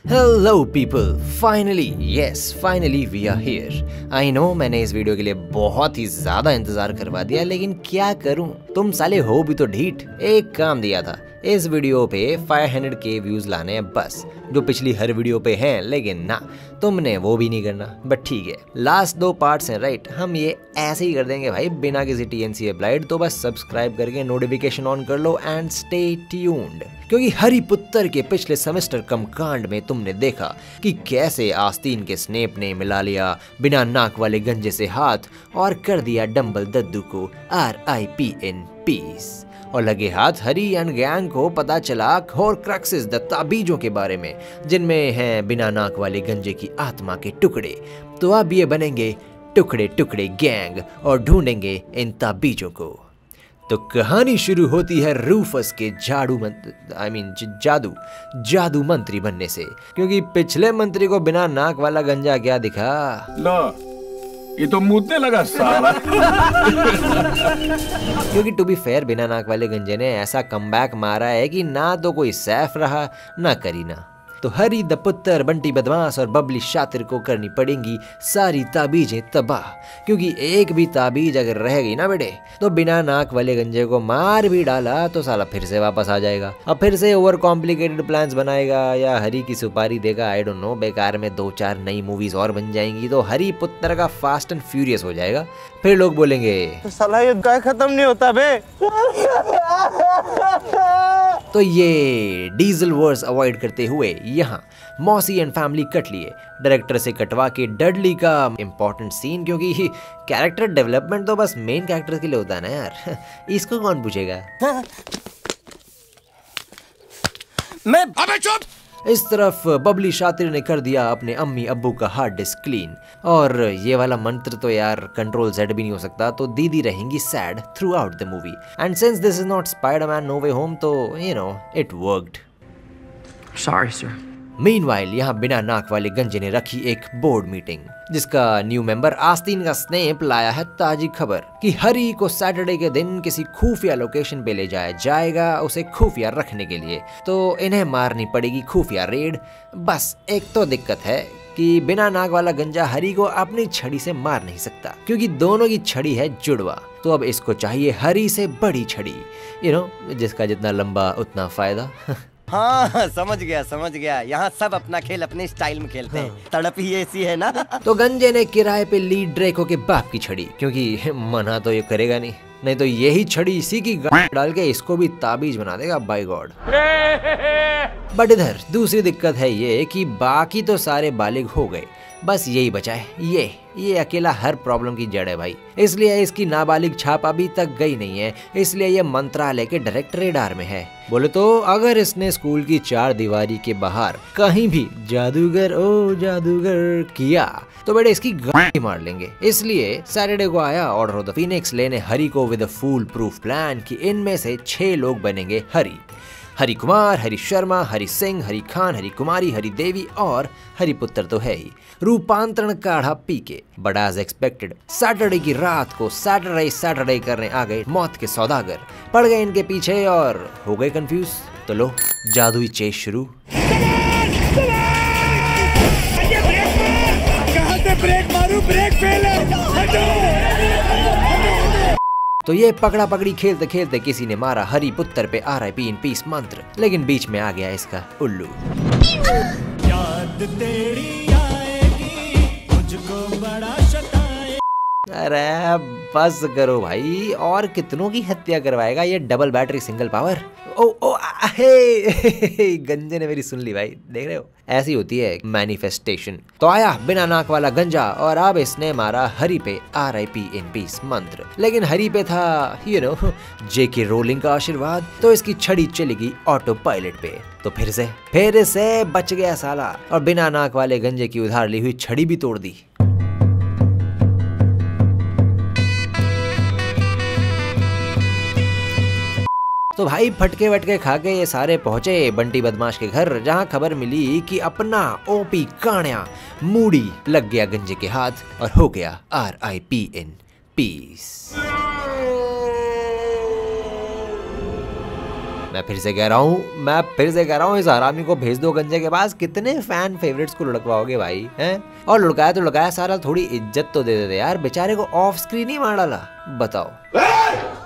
Hello people, finally we are here. I know मैंने इस video के लिए बहुत ही ज्यादा इंतजार करवा दिया, लेकिन क्या करूं, तुम साले हो भी तो ढीठ। एक काम दिया था, इस वीडियो पे 500K व्यूज लाने हैं बस, जो पिछली हर वीडियो पे हैं, लेकिन ना, तुमने वो भी नहीं करना। बट ठीक है, लास्ट 2 पार्ट्स हैं राइट, हम ये ऐसे ही कर देंगे भाई, बिना किसी TNC अप्लाइड। तो बस सब्सक्राइब करके नोटिफिकेशन ऑन कर लो एंड स्टे ट्यून्ड, क्योंकि हरिपुत्र के पिछले सेमेस्टर कम कांड में तुमने देखा कि कैसे आस्तीन के स्नेप ने मिला लिया बिना नाक वाले गंजे से हाथ और कर दिया डंबल दद्दू को RIP इन पीस। और लगे हाथ हरी एंड गैंग को पता चला खोर क्रक्सेस द ताबीजों के बारे में, जिनमें हैं बिना नाक वाले गंजे की आत्मा के टुकड़े। तो अब ये बनेंगे टुकड़े टुकड़े गैंग और ढूंढेंगे इन ताबीजों को। तो कहानी शुरू होती है रूफस के जादू मंत्री बनने से, क्योंकि पिछले मंत्री को बिना नाक वाला गंजा क्या दिखा। लो, ये तो मूतने लगा साला। क्योंकि टू बी फेयर, बिना नाक वाले गंजे ने ऐसा कमबैक मारा है कि ना तो कोई सैफ रहा ना करीना। तो हरी द पुत्र, बंटी बदमाश और बबली शातिर को करनी पड़ेंगी सारी ताबीजें तबाह, क्योंकि एक भी ताबीज अगर रह गई ना बेटे, तो बिना नाक वाले गंजे को मार भी डाला तो साला फिर से वापस आ जाएगा। अब फिर से ओवर कॉम्प्लिकेटेड प्लान्स बनाएगा या हरी की सुपारी देगा, आई डोंट नो। बेकार में 2-4 नई मूवीज और बन जाएंगी, तो हरी पुत्र का फास्ट एंड फ्यूरियस हो जाएगा। फिर लोग बोलेंगे तो साला ये गाय खत्म नहीं होता बे। तो ये डीजल वर्स अवॉइड करते हुए यहाँ मौसी एंड फैमिली कट लिए, डायरेक्टर से कटवा के डडली का इंपॉर्टेंट सीन, क्योंकि कैरेक्टर डेवलपमेंट तो बस मेन कैरेक्टर के लिए होता है ना यार। इसको कौन पूछेगा। मैं अबे चुप। इस तरफ बबली शातिर ने कर दिया अपने अम्मी अब्बू का हार्ड डिस्क क्लीन, और ये वाला मंत्र तो यार Ctrl Z भी नहीं हो सकता, तो दीदी रहेंगी sad throughout the movie. And since this is not Spiderman No Way Home, तो you know it worked. Sorry, sir. Meanwhile यहाँ बिना नाक वाले गंजे ने रखी एक बोर्ड मीटिंग, जिसका न्यू मेंबर आस्तीन का स्नेप लाया है ताजी खबर कि हरी को सैटरडे के दिन किसी खुफिया लोकेशन पे ले जाया जाएगा, उसे खुफिया रखने के लिए। तो इन्हें मारनी पड़ेगी खुफिया रेड। बस एक तो दिक्कत है कि बिना नाक वाला गंजा हरी को अपनी छड़ी से मार नहीं सकता, क्योंकि दोनों की छड़ी है जुड़वा। तो अब इसको चाहिए हरी से बड़ी छड़ी, यू नो, जिसका जितना लंबा उतना फायदा। हाँ समझ गया। यहाँ सब अपना खेल अपने स्टाइल में खेलते हैं। तड़प ही ऐसी है ना। तो गंजे ने किराए पे ली ड्रेको के बाप की छड़ी, क्योंकि मना तो ये करेगा नहीं तो यही छड़ी इसी की डाल के इसको भी ताबीज बना देगा बाय गॉड। बट इधर दूसरी दिक्कत है ये कि बाकी तो सारे बालिग हो गए, बस यही बचा है। ये अकेला हर प्रॉब्लम की जड़ है भाई, इसलिए इसकी नाबालिग छाप अभी तक गई नहीं है, इसलिए ये मंत्रालय के डायरेक्टर रेडार में है। बोले तो अगर इसने स्कूल की 4 दीवारी के बाहर कहीं भी जादूगर ओ जादूगर किया, तो बेटे इसकी गाड़ी मार लेंगे। इसलिए सैटरडे को आया ऑर्डर ऑफ द फीनिक्स लेने हरी को with a fool proof plan कि इनमें से 6 लोग बनेंगे हरी कुमार, हरी शर्मा, हरी सिंह, हरी खान, हरी कुमारी, हरी देवी और हरिपुत्र तो है ही। रूपांतरण काढ़ा पी के बट एज एक्सपेक्टेड सैटरडे की रात को सैटरडे करने आ गए मौत के सौदागर, पड़ गए इनके पीछे और हो गए कंफ्यूज। तो लो जादुई चेस शुरू। कहाँ से ब्रेक मारूं, ब्रेक फेल है। तो ये पकड़ा पकड़ी खेलते खेलते किसी ने मारा हरिपुत्र पे RIP इन पीस मंत्र, लेकिन बीच में आ गया इसका उल्लू। याद तेरी आएगी, मुझको बड़ा सताए। अरे बस करो भाई, और कितनों की हत्या करवाएगा ये डबल बैटरी सिंगल पावर। ओ हे गंजे ने मेरी सुन ली भाई, देख रहे हो, ऐसी होती है मैनिफेस्टेशन। तो आया बिना नाक वाला गंजा और अब इसने मारा हरी पे RIP इन पीस मंत्र, लेकिन हरी पे था यू नो JK रोलिंग का आशीर्वाद, तो इसकी छड़ी चलेगी ऑटो पायलट पे। तो फिर से बच गया साला, और बिना नाक वाले गंजे की उधार ली हुई छड़ी भी तोड़ दी। तो भाई फटके वटके खा के ये सारे पहुंचे बंटी बदमाश के घर, जहां खबर मिली कि अपना OP कान्या मूडी लग गया गंजे के हाथ और हो गया RIP इन पीस। मैं फिर से कह रहा हूँ इस हरामी को भेज दो गंजे के पास। कितने फैन फेवरेट्स को लुढ़कवाओगे भाई हैं? और लुढ़काया तो लुढ़काया, सारा थोड़ी इज्जत तो दे देते यार, बेचारे को ऑफ स्क्रीन ही मार डाला। बताओ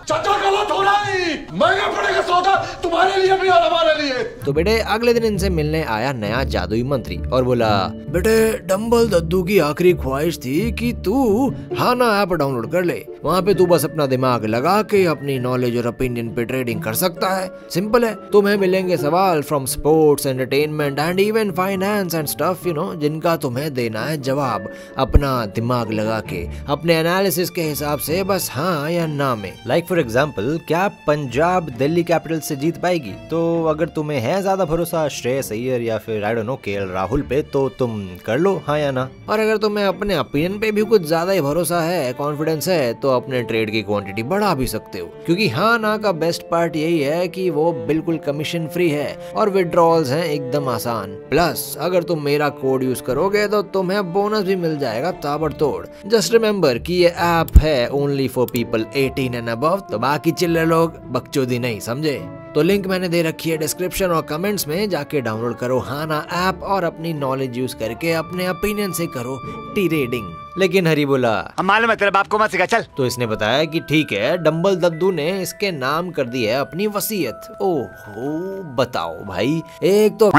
चाचा गलत हो रहा है, महंगा पड़ेगा सौदा तुम्हारे लिए भी और हमारे लिए। तो बेटे अगले दिन इनसे मिलने आया नया जादुई मंत्री और बोला, बेटे डम्बल दद्दू की आखिरी ख्वाहिश थी कि तू हाना ऐप डाउनलोड कर ले। वहाँ पे तू बस अपना दिमाग लगा के अपनी नॉलेज और ओपिनियन पे ट्रेडिंग कर सकता है। सिंपल है, तुम्हें मिलेंगे सवाल from sports, entertainment and even finance and stuff, जिनका तुम्हें देना है जवाब अपना दिमाग लगा के, अपने एनालिसिस के हिसाब से, बस हाँ या ना में। लाइक फॉर एग्जाम्पल, क्या पंजाब दिल्ली कैपिटल से जीत पाएगी? तो अगर तुम्हें है ज्यादा भरोसा श्रेयस अय्यर या फिर I don't know KL Rahul पे, तो तुम कर लो हाँ या ना। और अगर तुम्हें अपने ओपिनियन पे भी कुछ ज्यादा ही भरोसा है, कॉन्फिडेंस है, तो अपने ट्रेड की क्वांटिटी बढ़ा भी सकते हो, क्योंकि हाँ ना का बेस्ट पार्ट यही है कि वो बिल्कुल कमीशन फ्री है और विड्रॉल्स हैं एकदम आसान। प्लस अगर तुम मेरा कोड यूज करोगे तो तुम्हें बोनस भी मिल जाएगा ताबड़तोड़। जस्ट रिमेम्बर कि ये ऐप है only for people 18 and above, तो बाकी चिल्ले लोग बकचोदी नहीं, समझे? तो लिंक मैंने दे रखी है डिस्क्रिप्शन और कमेंट्स में, जाके डाउनलोड करो हाना ऐप और अपनी नॉलेज यूज करके अपने ओपिनियन से करो ट्रेडिंग। लेकिन हरी बोला, हम मालूम है तेरे बाप को मत सिखा, चल। तो इसने बताया कि ठीक है, डम्बल दद्दू ने इसके नाम कर दी है अपनी वसीयत। ओहो बताओ भाई, एक तो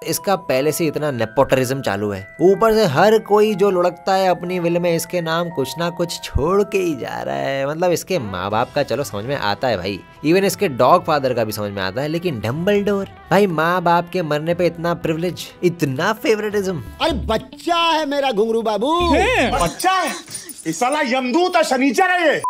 इसका पहले से इतना नेपोटिज्म चालू है, ऊपर से हर कोई जो लुढ़कता है अपनी विल में इसके नाम कुछ ना कुछ छोड़ के ही जा रहा है। मतलब इसके माँ बाप का चलो समझ में आता है भाई, इवन इसके डॉग फादर का भी समझ में आता है, लेकिन डम्बलडोर भाई, माँ बाप के मरने पे इतना प्रिविलेज, इतना फेवरेटिज्म। अरे बच्चा है मेरा घुंगरू बाबू, बच्चा है, इस साला यमदूत है, शनीचर है ये।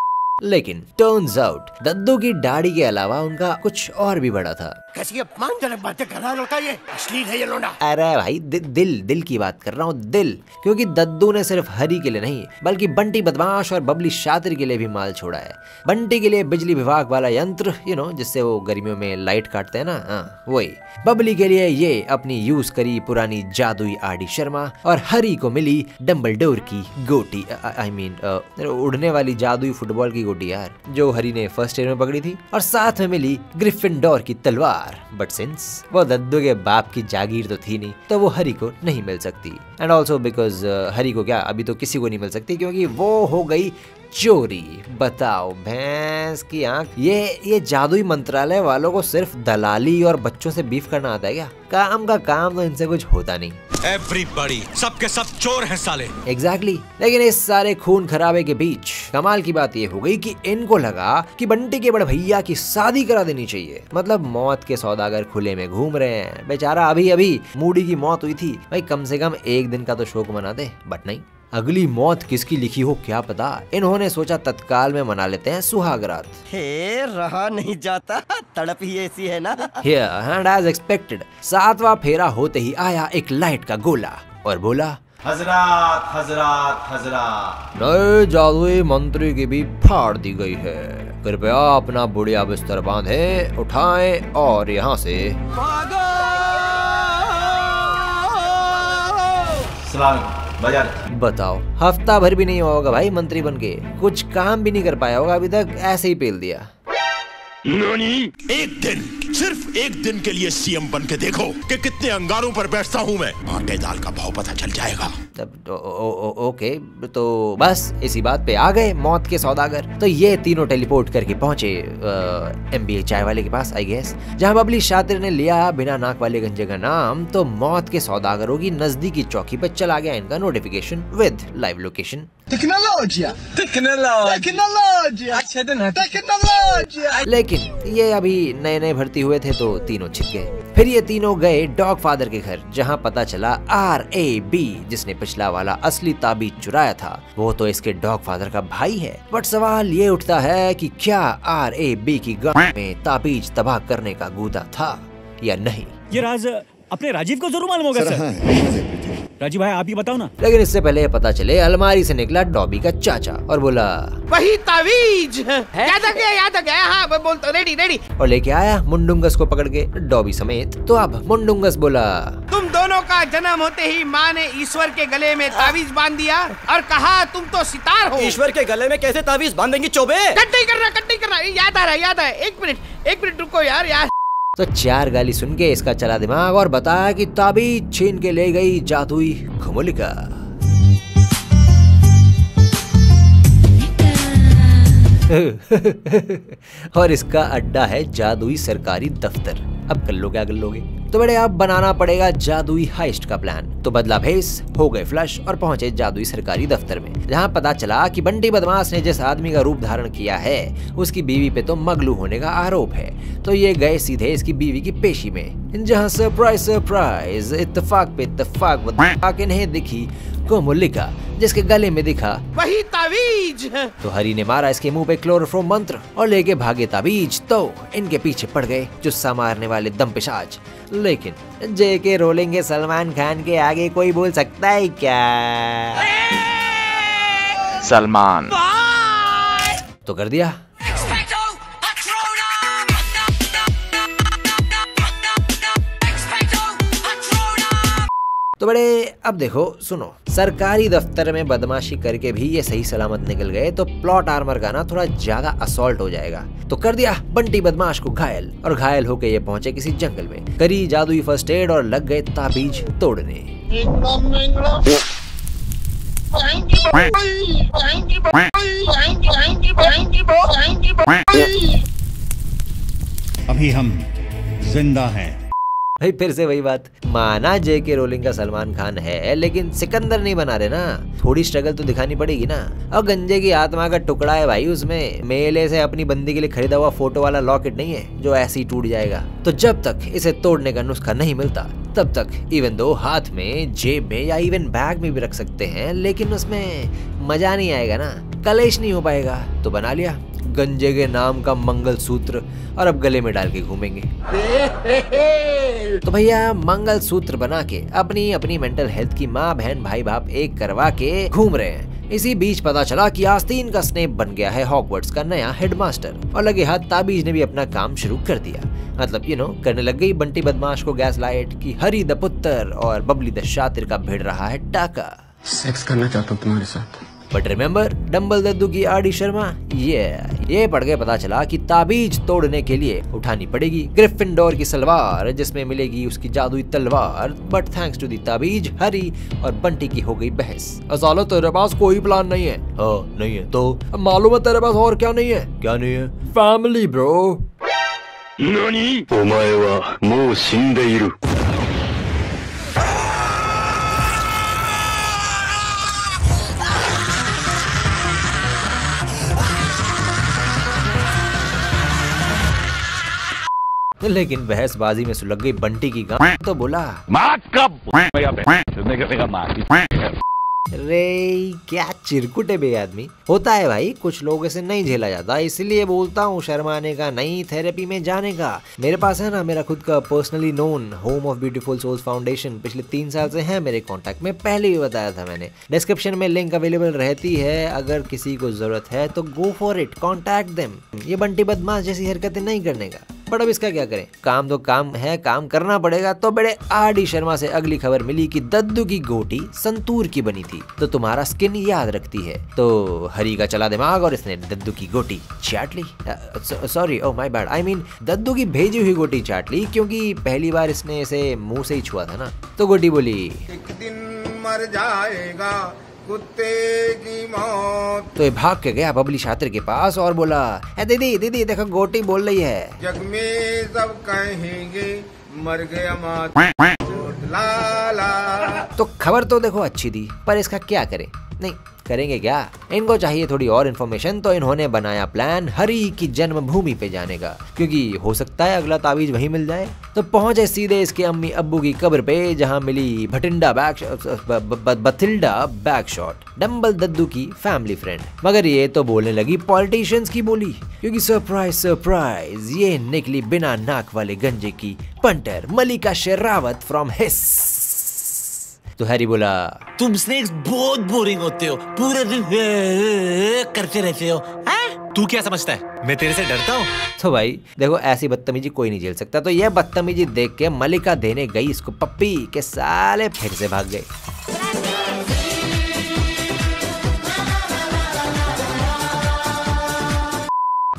लेकिन टर्न्स आउट दद्दू की दाढ़ी के अलावा उनका कुछ और भी बड़ा था। कैसी अपमानजनक बातें कर रहा है ये, अश्लील है ये लोंडा। अरे भाई दिल की बात कर रहा हूँ, दिल, क्योंकि दद्दू ने सिर्फ हरी के लिए नहीं बल्कि बंटी बदमाश और बबली शातिर के लिए भी माल छोड़ा है। बंटी के लिए बिजली विभाग वाला यंत्र, जिससे वो गर्मियों में लाइट काटते हैं ना, वही। बबली के लिए ये अपनी यूज करी पुरानी जादुई आरडी शर्मा, और हरी को मिली डम्बलडोर की गोटी, आई मीन उड़ने वाली जादुई फुटबॉल की गोटी यार, जो हरी ने फर्स्ट ईयर में पकड़ी थी, और साथ में मिली ग्रिफिंडोर की तलवार। बट सिंस वो दद्दू के बाप की जागीर तो थी नहीं, तो वो हरी को नहीं मिल सकती। एंड ऑल्सो बिकॉज हरी को क्या अभी तो किसी को नहीं मिल सकती, क्योंकि वो हो गई चोरी। बताओ भैंस की आंख, ये जादुई मंत्रालय वालों को सिर्फ दलाली और बच्चों से बीफ करना आता है क्या? काम का काम तो इनसे कुछ होता नहीं। एवरीबॉडी, सबके सब चोर हैं साले। एग्जैक्टली। लेकिन इस सारे खून खराबे के बीच कमाल की बात ये हो गई कि इनको लगा कि बंटी के बड़े भैया की शादी करा देनी चाहिए। मतलब मौत के सौदागर खुले में घूम रहे हैं, बेचारा अभी मूडी की मौत हुई थी भाई, कम से कम एक दिन का तो शोक मना दे। बट नहीं, अगली मौत किसकी लिखी हो क्या पता, इन्होंने सोचा तत्काल में मना लेते हैं सुहागरात। हे रहा नहीं जाता, तड़प ही ऐसी है ना। एंड एज एक्सपेक्टेड 7वां फेरा होते ही आया एक लाइट का गोला और बोला, हजरात हजरात हजरात, नए जादुई मंत्री की भी फाड़ दी गई है। कृपया अपना बुढ़िया बिस्तर बांधे, उठाएं और यहाँ से बताओ, हफ्ता भर भी नहीं होगा भाई मंत्री बनके, कुछ काम भी नहीं कर पाया होगा अभी तक, ऐसे ही पेल दिया। एक दिन, सिर्फ एक दिन के लिए सीएम बन के देखो कि कितने अंगारों पर बैठता हूँ मैं, आटे दाल का भाव पता चल जाएगा। ओके, तो बस इसी बात पे आ गए मौत के सौदागर। तो ये तीनों टेलीपोर्ट करके पहुंचे MBA चाय वाले के पास, आई गेस, जहां बबली शातिर ने लिया बिना नाक वाले गंजे का नाम। तो मौत के सौदागरों की नजदीकी चौकी पर चला गया इनका नोटिफिकेशन विद लाइव लोकेशन। लेकिन ये अभी नए भर्ती हुए थे तो तीनों छिप गए। फिर ये तीनों गए डॉग फादर के घर, जहां पता चला RAB, जिसने पिछला वाला असली ताबीज चुराया था, वो तो इसके डॉग फादर का भाई है। बट सवाल ये उठता है कि क्या RAB की गांव में ताबीज तबाह करने का गूदा था या नहीं। ये राज अपने राजीव को जरूर मालूम होगा सर। राजीव भाई आप ही बताओ ना। लेकिन इससे पहले पता चले अलमारी से निकला डॉबी का चाचा और बोला, वही तावीज याद आ गया, हाँ बोल तो, रेडी। और लेके आया मुंडुंगस को पकड़ के, डॉबी समेत। तो अब मुंडुंगस बोला, तुम दोनों का जन्म होते ही माँ ने ईश्वर के गले में तावीज बांध दिया और कहा तुम तो सितार हो। ईश्वर के गले में कैसे तावीज बांधेंगी चोबे? कट नहीं कर रहा, याद आ रहा है। एक मिनट रुको यार। तो 4 गाली सुन के इसका चला दिमाग और बताया कि ताबीज छीन के ले गई जादुई कुमुलिका। और इसका अड्डा है जादुई सरकारी दफ्तर। अब कर लो क्या कर लोगे? तो बड़े अब बनाना पड़ेगा जादुई हाइस्ट का प्लान। तो बदला भेस, हो गए फ्लश और पहुंचे जादुई सरकारी दफ्तर में, जहां पता चला कि बंटी बदमाश ने जिस आदमी का रूप धारण किया है उसकी बीवी पे तो मगलू होने का आरोप है। तो ये गए सीधे इसकी बीवी की पेशी में, जहां सरप्राइज सरप्राइज इत्तेफाक पे इत्तेफाक इन्हें दिखी कुमुलिका, जिसके गले में दिखा वही ताबीज। तो हरी ने मारा इसके मुंह पे क्लोरोफॉर्म मंत्र और लेके भागे ताबीज। तो इनके पीछे पड़ गए जुस्सा मारने वाले दम पिशाच। लेकिन जेके रोलिंग के सलमान खान के आगे कोई बोल सकता है क्या? सलमान तो कर दिया। तो बड़े अब देखो सुनो, सरकारी दफ्तर में बदमाशी करके भी ये सही सलामत निकल गए तो प्लॉट आर्मर का ना थोड़ा ज्यादा असॉल्ट हो जाएगा। तो कर दिया बंटी बदमाश को घायल, और घायल होके ये पहुंचे किसी जंगल में, करी जादुई फर्स्ट एड और लग गए ताबीज तोड़ने। अभी हम जिंदा हैं। भाई फिर से वही बात, माना जेके रोलिंग का सलमान खान है लेकिन सिकंदर नहीं बना रहे ना, थोड़ी स्ट्रगल तो दिखानी पड़ेगी ना। और गंजे की आत्मा का टुकड़ा है भाई उसमें, मेले से अपनी बंदी के लिए खरीदा हुआ फोटो वाला लॉकेट नहीं है जो ऐसे ही टूट जाएगा। तो जब तक इसे तोड़ने का नुस्खा नहीं मिलता तब तक इवन दो हाथ में, जेब में या इवन बैग में भी रख सकते हैं, लेकिन उसमें मजा नहीं आएगा ना, कलेश नहीं हो पाएगा। तो बना लिया गंजे के नाम का मंगल सूत्र और अब गले में डाल के घूमेंगे। तो भैया मंगल सूत्र बना के अपनी अपनी मेंटल हेल्थ की माँ बहन भाई बाप एक करवा के घूम रहे हैं। इसी बीच पता चला कि आस्तीन का स्नेप बन गया है हॉगवर्ट्स का नया हेडमास्टर, और लगे हाथ ताबीज ने भी अपना काम शुरू कर दिया। मतलब करने लग गई बंटी बदमाश को गैस लाइट की हरी द पुत्र और बबली द शातिर का भिड़ रहा है टाका। सेक्स करना चाहता हूँ तुम्हारे साथ। बट रिमेम्बर डम्बल दद्दू की आरडी शर्मा, ये पढ़ के पता चला कि ताबीज तोड़ने के लिए उठानी पड़ेगी ग्रिफिंडोर की सलवार, जिसमें मिलेगी उसकी जादुई तलवार। बट थैंक्स टू दी ताबीज, हरी और बंटी की हो गई बहस। सालो तेरे पास कोई प्लान नहीं है? हाँ नहीं है। तो मालूम है तेरे पास और क्या नहीं है? क्या नहीं है? Family bro. नानी? ओमाए वा मो शिंदे इरु। लेकिन बहसबाजी में सुलग गई बंटी की गांव, तो बोला रे क्या चिरकुट है बे आदमी। होता है भाई, कुछ लोगों से नहीं झेला जाता, इसलिए बोलता हूँ शर्माने का नहीं, थेरेपी में जाने का। मेरे पास है ना मेरा खुद का personally known home of beautiful souls foundation, पिछले 3 साल से है मेरे कांटेक्ट में, पहले भी बताया था मैंने। डिस्क्रिप्शन में लिंक अवेलेबल रहती है, अगर किसी को जरूरत है तो go for it, contact them. ये बंटी बदमाश जैसी हरकतें नहीं करने का। बट अब इसका क्या करें, काम तो काम है, काम करना पड़ेगा। तो बड़े आरडी शर्मा से अगली खबर मिली कि दद्दू की गोटी संतूर की बनी थी, तो तुम्हारा स्किन याद रखती है। तो हरी का चला दिमाग और इसने दद्दू की गोटी चाट ली। Sorry, oh my bad, I mean दद्दू की भेजी हुई गोटी चाट ली, क्योंकि पहली बार इसने इसे मुंह से ही छुआ था ना। तो गोटी बोली एक दिन मर जाएगा कुत्ते की मौत। तो ये भाग के गया बबली शातिर के पास और बोला, दीदी दीदी देखो गोटी बोल रही है। जग में सब कहेंगे मर गया मात लाला। तो खबर तो देखो अच्छी थी, पर इसका क्या करें? नहीं करेंगे क्या, इनको चाहिए थोड़ी और इन्फॉर्मेशन। तो इन्होंने बनाया प्लान हरी की जन्मभूमि पे जाने का, क्योंकि हो सकता है अगला ताबीज वहीं मिल जाए। तो पहुंचे सीधे इसके अम्मी अब्बू की कब्र पे, जहां मिली बथिल्डा बैकशॉट, डम्बल दद्दू की फैमिली फ्रेंड। मगर ये तो बोलने लगी पॉलिटिशियंस की बोली, क्योंकि सरप्राइज सरप्राइज ये निकली बिना नाक वाले गंजे की punter Mallika Sherawat from his. तो हैरी बोला, तुम स्नेक्स बहुत बोरिंग होते हो, पूरे दिन करते रहते हो। तू क्या समझता है मैं तेरे से डरता हूँ? तो भाई देखो ऐसी बदतमीजी कोई नहीं झेल सकता। तो यह बदतमीजी देख के मलिका देने गई इसको पप्पी के साले फिर से भाग गए।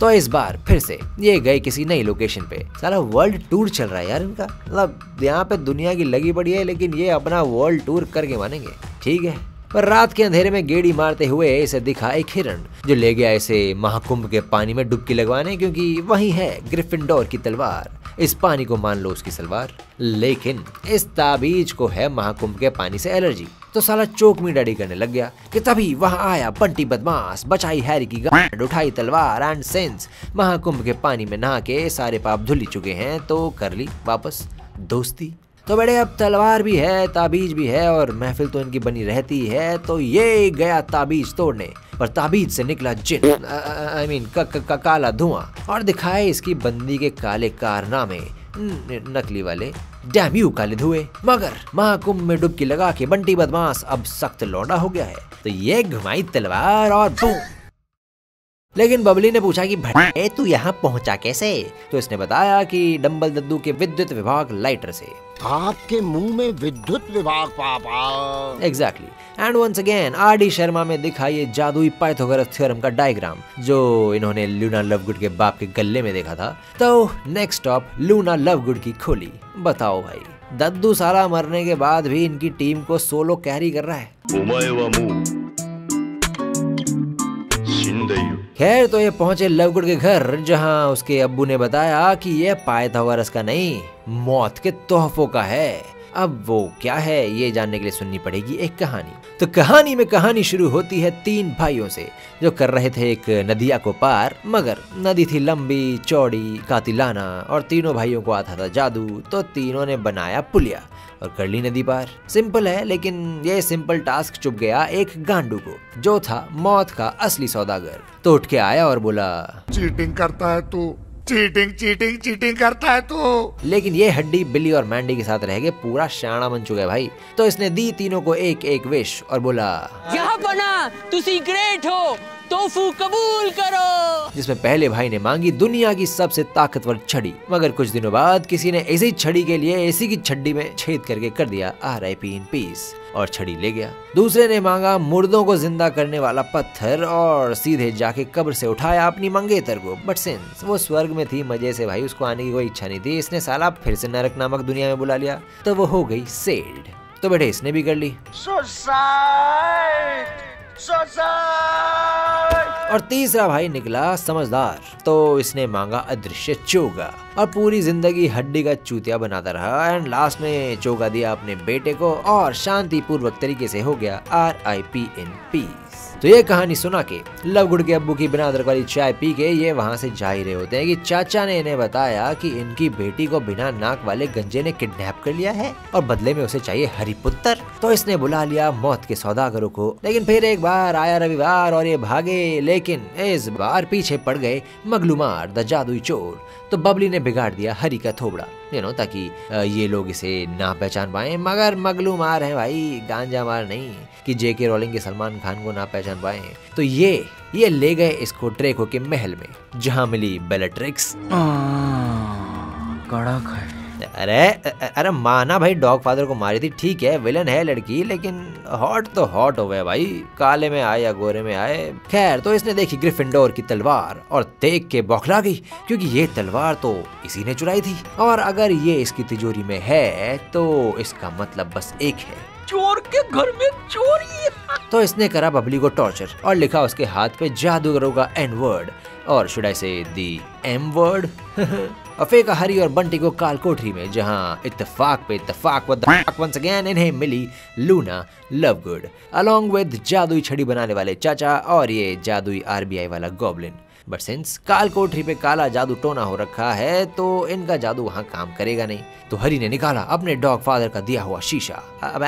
तो इस बार फिर से ये गए किसी नई लोकेशन पे। साला वर्ल्ड टूर चल रहा है यार इनका, मतलब यहाँ पे दुनिया की लगी पड़ी है लेकिन ये अपना वर्ल्ड टूर करके मानेंगे। ठीक है, पर रात के अंधेरे में गेड़ी मारते हुए इसे दिखा एक हिरण जो ले गया इसे महाकुंभ के पानी में डुबकी लगवाने, क्योंकि वही है ग्रिफिंडोर की तलवार। इस पानी को मान लो उसकी सलवार, लेकिन इस ताबीज को है महाकुंभ के पानी से एलर्जी। तो साला चोक में डैडी करने लग गया कि तभी वहां आया बंटी बदमाश, बचाई हैरी की गांड, उठाई तलवार एंड सेंस महाकुंभ के पानी में नहा के सारे पाप धुल ही चुके हैं तो कर ली वापस दोस्ती। तो बेटे अब तलवार भी है, ताबीज भी है और महफिल तो इनकी बनी रहती है। तो ये गया ताबीज तोड़ने, पर ताबीज से निकला जिन, आई मीन काला धुआं, और दिखाए इसकी बंदी के काले कारनामे, नकली वाले डैम यू काले धुएं। मगर महाकुंभ में डुबकी लगा के बंटी बदमाश अब सख्त लौंडा हो गया है। तो ये घुमाई तलवार और बूम। लेकिन बबली ने पूछा कि भट्टे तू यहाँ पहुंचा कैसे? तो इसने बताया कि डंबल दद्दू के विद्युत विभाग लाइटर से। आपके मुंह में विद्युत विभाग पापा। Exactly. And once again RD. Sharma में दिखा ये जादुई पाइथागोरस थ्योरम का डायग्राम जो इन्होंने लूना लवगुड के बाप के गले में देखा था। तो नेक्स्ट स्टॉप लूना लवगुड की खोली। बताओ भाई, दद्दू साला मरने के बाद भी इनकी टीम को सोलो कैरी कर रहा है। खैर तो ये पहुंचे लवगुड के घर, जहां उसके अब्बू ने बताया कि ये पाइथागोरस का नहीं, मौत के तोहफों का है। अब वो क्या है ये जानने के लिए सुननी पड़ेगी एक कहानी। तो कहानी में कहानी शुरू होती है 3 भाइयों से जो कर रहे थे एक नदिया को पार, मगर नदी थी लंबी चौड़ी कातिलाना और तीनों भाइयों को आता था जादू। तो तीनों ने बनाया पुलिया और कर ली नदी पार। सिंपल है, लेकिन ये सिंपल टास्क चुप गया एक गांडू को जो था मौत का असली सौदागर। तो उठ के आया और बोला, चीटिंग करता है तू, चीटिंग चीटिंग चीटिंग करता है तू। लेकिन ये हड्डी बिल्ली और मैंडी के साथ रह के पूरा शाना बन चुका है भाई। तो इसने दी तीनों को एक एक विश और बोला, यहाँ बना तुसी ग्रेट हो, तोफू कबूल करो। जिसमें पहले भाई ने मांगी दुनिया की सबसे ताकतवर छड़ी, मगर कुछ दिनों बाद किसी ने इसी छड़ी के लिए एसी की छड्डी में छेद करके कर दिया RIP इन पीस और छड़ी ले गया। दूसरे ने मांगा मुर्दों को जिंदा करने वाला पत्थर और सीधे जाके कब्र से उठाया अपनी मंगेतर को। बट सिंस वो स्वर्ग में थी मजे से भाई, उसको आने की कोई इच्छा नहीं थी, इसने साला फिर से नरक नामक दुनिया में बुला लिया। तो वो हो गई सेड। तो बेटे इसने भी कर ली। और तीसरा भाई निकला समझदार। तो इसने मांगा अदृश्य चोगा और पूरी जिंदगी हड्डी का चूतिया बनाता रहा एंड लास्ट में चोगा दिया अपने बेटे को और शांति पूर्वक तरीके से हो गया RIP इन पीस। तो ये कहानी सुना के लवगुड के अब्बू की बिना अदरक वाली चाय पी के ये वहाँ से जा ही रहे होते हैं कि चाचा ने इन्हें बताया कि इनकी बेटी को बिना नाक वाले गंजे ने किडनैप कर लिया है और बदले में उसे चाहिए हरिपुत्र। तो इसने बुला लिया मौत के सौदागरों को। लेकिन फिर एक बार आया रविवार और ये भागे, लेकिन इस बार पीछे पड़ गए मगलूमार द जादुई चोर। तो बबली ने बिगाड़ दिया हरी का थोबड़ा, ताकि ये लोग इसे ना पहचान पाए। मगर मगलूमार है भाई, गांजा मार नहीं कि JK रोलिंग के सलमान खान को ना पहचान पाए। तो ये ले गए इसको ड्रेको के महल में, जहाँ मिली बेलेट्रिक्स। कड़क है। अरे माना भाई डॉग फादर को मारी थी, ठीक है विलन है लड़की, लेकिन हॉट तो हॉट हो गए भाई, काले में आए या गोरे में आए। खैर तो इसने देखी ग्रिफिंडोर की तलवार और देख के बौखला गई, क्योंकि ये तलवार तो इसी ने चुराई थी और अगर ये इसकी तिजोरी में है तो इसका मतलब बस एक है, चोर के घर में चोरी। तो इसने करा बबली को टॉर्चर और लिखा उसके हाथ पे जादूगरों का N वर्ड और शुड आई से दी M वर्ड। और फेंका हरी और बंटी को काल कोठरी में, जहां इत्तेफाक पे इत्तेफाक वंस अगेन इन्हें मिली लूना लवगुड अलॉन्ग विद जादुई छड़ी बनाने वाले चाचा और ये जादुई RBI वाला गॉब्लिन। बट सिंस काल कोठरी पे काला जादू टोना हो रखा है तो इनका जादू वहाँ काम करेगा नहीं। तो हरी ने निकाला अपने डॉग फादर का दिया हुआ शीशा। अब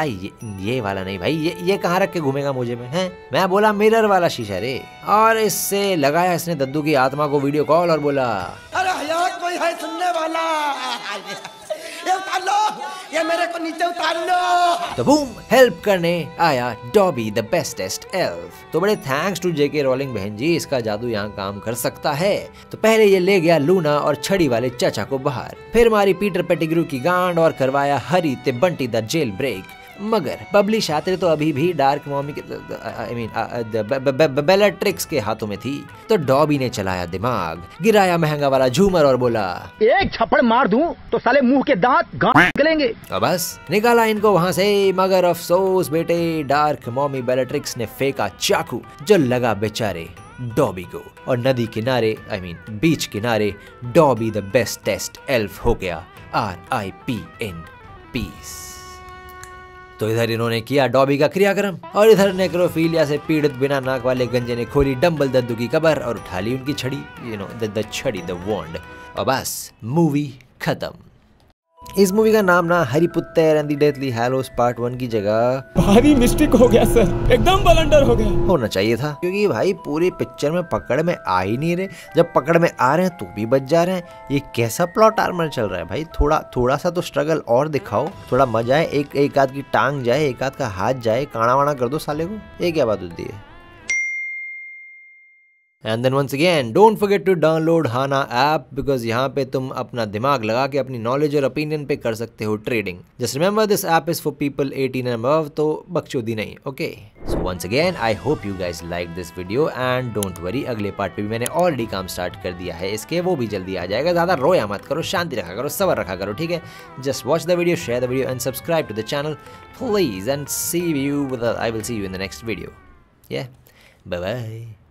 ये वाला नहीं भाई, ये कहाँ रख के घूमेगा मुझे में है? मैं बोला मिरर वाला शीशा रे। और इससे लगाया इसने दद्दू की आत्मा को वीडियो कॉल और बोला, अरे यार कोई है सुनने वाला, ये उतार लो, ये मेरे को नीचे उतार लो। तो बूम हेल्प करने आया डॉबी द बेस्टेस्ट एल्फ। तो बड़े थैंक्स टू JK रोलिंग बहन जी, इसका जादू यहाँ काम कर सकता है। तो पहले ये ले गया लूना और छड़ी वाले चाचा को बाहर, फिर मारी पीटर पेटिग्रू की गांड और करवाया हरी ते बंटी द जेल ब्रेक। मगर बबली शातिर तो अभी भी डार्क मॉमी के बेलाट्रिक्स के हाथों में थी। तो डॉबी ने चलाया दिमाग, गिराया महंगा वाला झूमर और बोला, एक छप्पड़ मार दूं तो साले मुंह के दांत निकलेंगे। तो बस निकाला इनको वहां से। मगर अफसोस बेटे, डार्क मॉमी बेलाट्रिक्स ने फेंका चाकू जो लगा बेचारे डॉबी को, और नदी किनारे बीच किनारे Dobby the best test elf हो गया। RIP in peace. तो इधर इन्होंने किया डॉबी का क्रियाक्रम और इधर नेक्रोफिलिया से पीड़ित बिना नाक वाले गंजे ने खोली डम्बल दद्दू की कबर और उठा ली उनकी छड़ी, द छड़ी, द वॉन्ड, और बस मूवी खत्म। इस मूवी का नाम ना हरिपुत्र एंड द डेथली हैलोस पार्ट 1 की जगह भारी मिस्टेक हो गया सर, एकदम ब्लंडर हो गया होना चाहिए था, क्योंकि भाई पूरी पिक्चर में पकड़ में आ ही नहीं रहे। जब पकड़ में आ रहे हैं तो भी बच जा रहे हैं। ये कैसा प्लॉट आर्मर चल रहा है भाई? थोड़ा सा तो स्ट्रगल और दिखाओ, थोड़ा मजा है। एक आध की टांग जाए, एक आध का हाथ जाए, काना वाना कर दो साले को। ये क्या बात होती है? And then once again, don't forget to download Hana app because यहाँ पे तुम अपना दिमाग लगा के अपनी नॉलेज और ओपिनियन पे कर सकते हो trading. Just remember this app is for people 18 and above, तो बकचोदी नहीं, okay? So once again, I hope you guys liked this video and don't worry, अगले पार्ट पे भी मैंने ऑलरेडी काम स्टार्ट कर दिया है इसके, वो भी जल्दी आ जाएगा। ज़्यादा रोया मत करो, शांति रखा करो, सबर रखा करो, ठीक है? Just watch the video, share the video and subscribe to the channel, please, and I will see you in the next video. Yeah, bye bye.